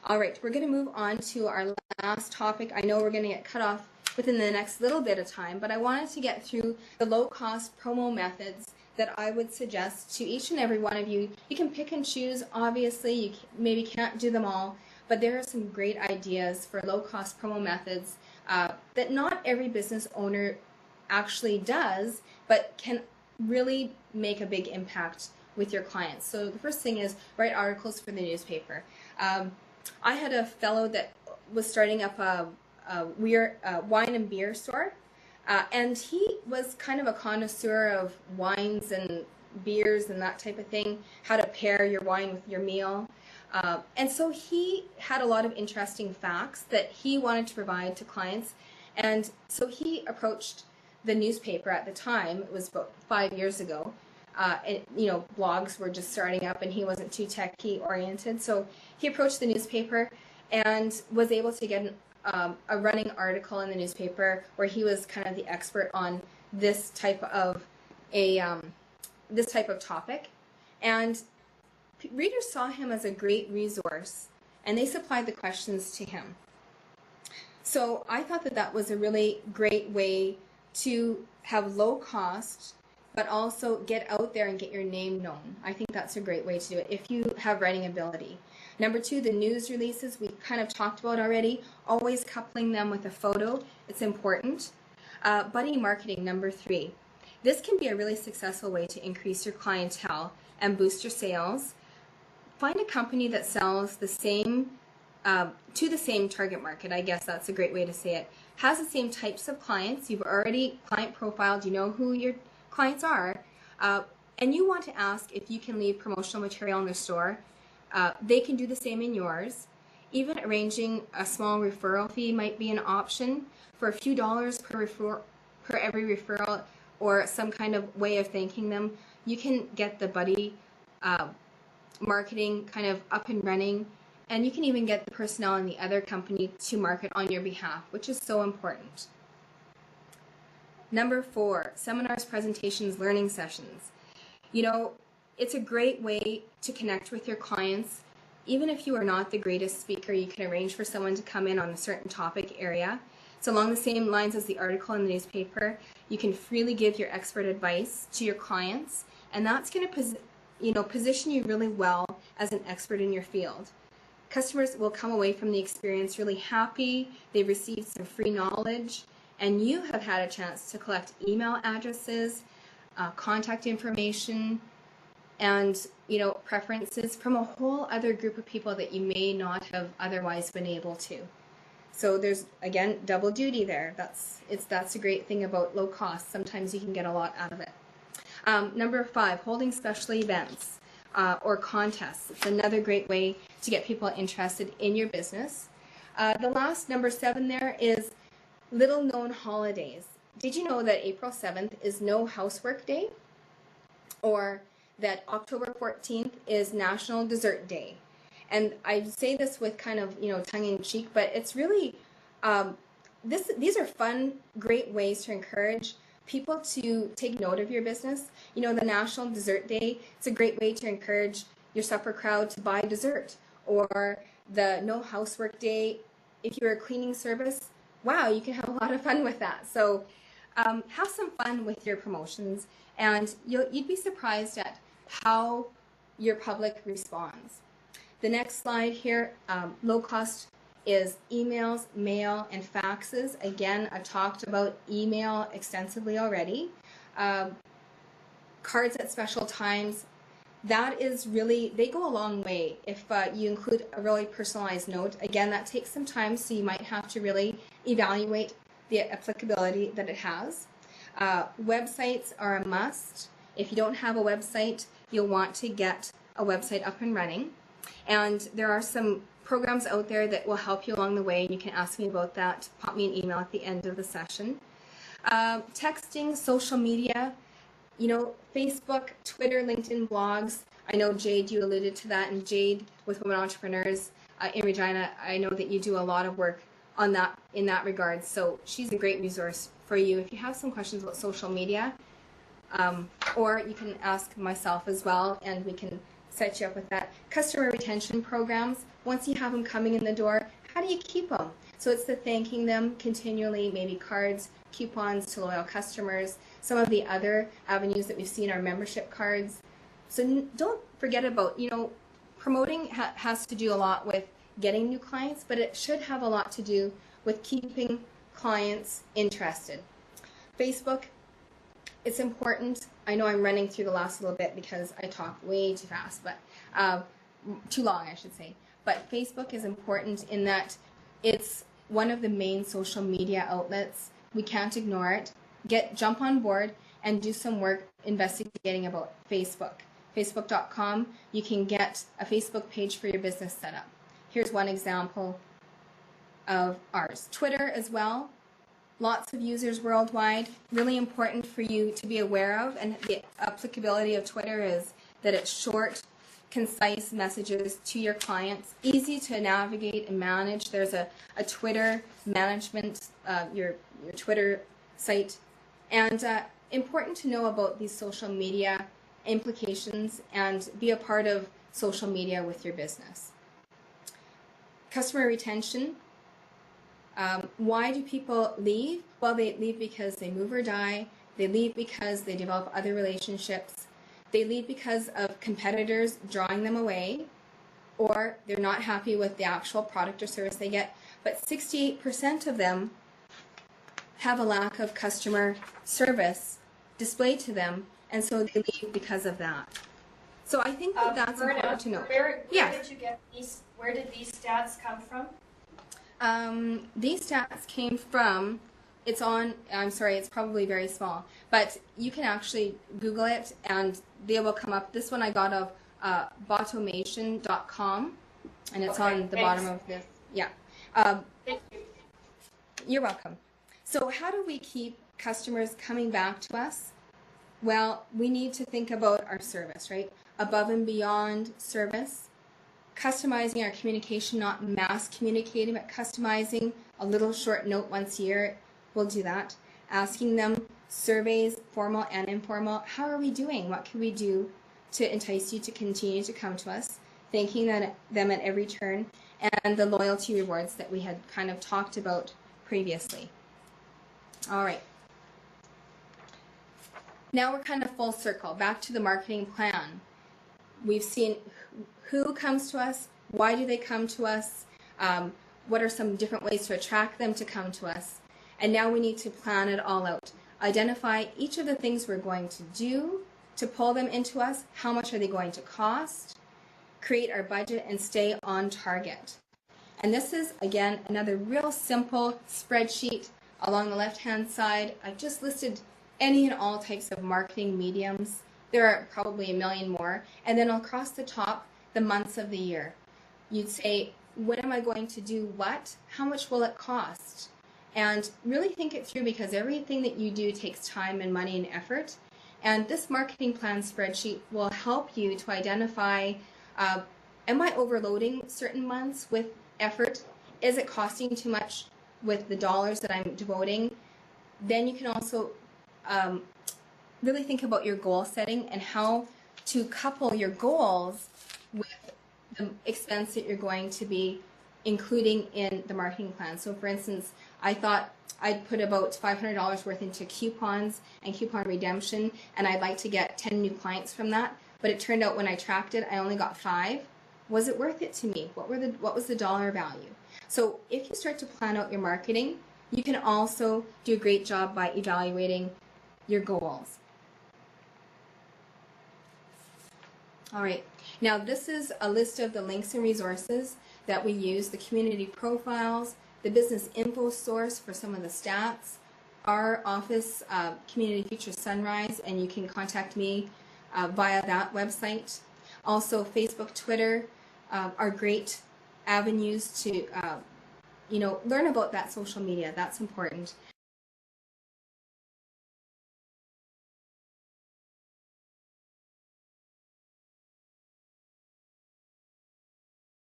All right, we're going to move on to our last topic. I know we're going to get cut off within the next little bit of time, but I wanted to get through the low-cost promo methods that I would suggest to each and every one of you. You can pick and choose. Obviously, you maybe can't do them all, but there are some great ideas for low-cost promo methods that not every business owner actually does, but can really make a big impact with your clients. So the first thing is write articles for the newspaper. I had a fellow that was starting up a wine and beer store, and he was kind of a connoisseur of wines and beers and that type of thing, how to pair your wine with your meal. And so he had a lot of interesting facts that he wanted to provide to clients, and so he approached the newspaper at the time. It was about 5 years ago. And, blogs were just starting up and he wasn't too techie oriented. So he approached the newspaper and was able to get a running article in the newspaper where he was kind of the expert on this type of topic. And readers saw him as a great resource and they supplied the questions to him. So I thought that was a really great way to have low cost, but also get out there and get your name known. I think that's a great way to do it if you have writing ability. Number 2, the news releases we kind of talked about already, always coupling them with a photo. It's important. Buddy marketing, number 3. This can be a really successful way to increase your clientele and boost your sales. Find a company that sells the same, to the same target market. I guess that's a great way to say it. Has the same types of clients. You've already client profiled. You know who your clients are, and you want to ask if you can leave promotional material in their store. They can do the same in yours. Even arranging a small referral fee might be an option. For a few dollars per every referral, or some kind of way of thanking them, you can get the buddy marketing kind of up and running, and you can even get the personnel in the other company to market on your behalf, which is so important. Number 4, seminars, presentations, learning sessions. It's a great way to connect with your clients. Even if you are not the greatest speaker, you can arrange for someone to come in on a certain topic area. It's along the same lines as the article in the newspaper. You can freely give your expert advice to your clients, and that's going to position you really well as an expert in your field. Customers will come away from the experience really happy. They've received some free knowledge, and you have had a chance to collect email addresses, contact information, and preferences from a whole other group of people that you may not have otherwise been able to. So there's, again, double duty there. That's a great thing about low cost. Sometimes you can get a lot out of it. Number 5, holding special events or contests. It's another great way to get people interested in your business. The last, number 7 there, is little known holidays. Did you know that April 7th is No Housework Day? Or that October 14th is National Dessert Day? And I say this with kind of, tongue in cheek, but it's really, these are fun, great ways to encourage people to take note of your business. The National Dessert Day, it's a great way to encourage your supper crowd to buy dessert. Or the No Housework Day, if you're a cleaning service, wow, you can have a lot of fun with that. So have some fun with your promotions, and you'd be surprised at how your public responds. The next slide here, low cost, is emails, mail, and faxes. Again, I've talked about email extensively already. Cards at special times. That is really, they go a long way if you include a really personalized note. Again, that takes some time, so you might have to really evaluate the applicability that it has. Websites are a must. If you don't have a website, you'll want to get a website up and running. And there are some programs out there that will help you along the way, and you can ask me about that. Pop me an email at the end of the session. Texting, social media, Facebook, Twitter, LinkedIn, blogs. I know, Jade, you alluded to that, and Jade with Women Entrepreneurs in Regina, I know that you do a lot of work on that in that regard. So she's a great resource for you if you have some questions about social media, or you can ask myself as well, and we can set you up with that. Customer retention programs, once you have them coming in the door, how do you keep them? So it's the thanking them continually, maybe cards, coupons to loyal customers. Some of the other avenues that we've seen are membership cards. So don't forget about, promoting has to do a lot with getting new clients, but it should have a lot to do with keeping clients interested. Facebook, it's important. I know I'm running through the last little bit because I talk way too fast, but too long, I should say. But Facebook is important in that it's one of the main social media outlets. We can't ignore it. Jump on board and do some work investigating about Facebook. Facebook.com, you can get a Facebook page for your business set up. Here's one example of ours. Twitter as well. Lots of users worldwide. Really important for you to be aware of, and the applicability of Twitter is that it's short, concise messages to your clients, easy to navigate and manage. There's a Twitter management, your Twitter site, and important to know about these social media implications and be a part of social media with your business. Customer retention. Why do people leave? Well, they leave because they move or die. They leave because they develop other relationships. They leave because of competitors drawing them away, or they're not happy with the actual product or service they get. But 68% of them have a lack of customer service displayed to them, and so they leave because of that. So I think that's important to know. Where did you get these? Where did these stats come from? These stats came from, it's probably very small, but you can actually Google it and they will come up. This one I got of botomation.com, and it's on the bottom of this. Yeah. Thank you. You're welcome. So how do we keep customers coming back to us? Well, we need to think about our service, right? Above and beyond service. Customizing our communication, not mass communicating, but customizing a little short note once a year. We'll do that. Asking them surveys, formal and informal. How are we doing? What can we do to entice you to continue to come to us? Thanking them at every turn. And the loyalty rewards that we had kind of talked about previously. All right. Now we're kind of full circle. Back to the marketing plan. We've seen who comes to us, why do they come to us, what are some different ways to attract them to come to us, and now we need to plan it all out. Identify each of the things we're going to do to pull them into us, how much are they going to cost, create our budget, and stay on target. And this is, again, another real simple spreadsheet. Along the left-hand side, I've just listed any and all types of marketing mediums. There are probably a million more. And then across the top, the months of the year. You'd say, when am I going to do what? How much will it cost? And really think it through, because everything that you do takes time and money and effort. And this marketing plan spreadsheet will help you to identify, am I overloading certain months with effort? Is it costing too much with the dollars that I'm devoting? Then you can also really think about your goal setting and how to couple your goals with the expense that you're going to be including in the marketing plan. So for instance, I thought I'd put about $500 worth into coupons and coupon redemption, and I'd like to get 10 new clients from that. But it turned out when I tracked it, I only got 5. Was it worth it to me? What was the dollar value? So if you start to plan out your marketing, you can also do a great job by evaluating your goals. All right, now this is a list of the links and resources that we use, the community profiles, the business info source for some of the stats, our office, Community Future Sunrise, and you can contact me via that website. Also, Facebook, Twitter are great avenues to learn about that social media. That's important.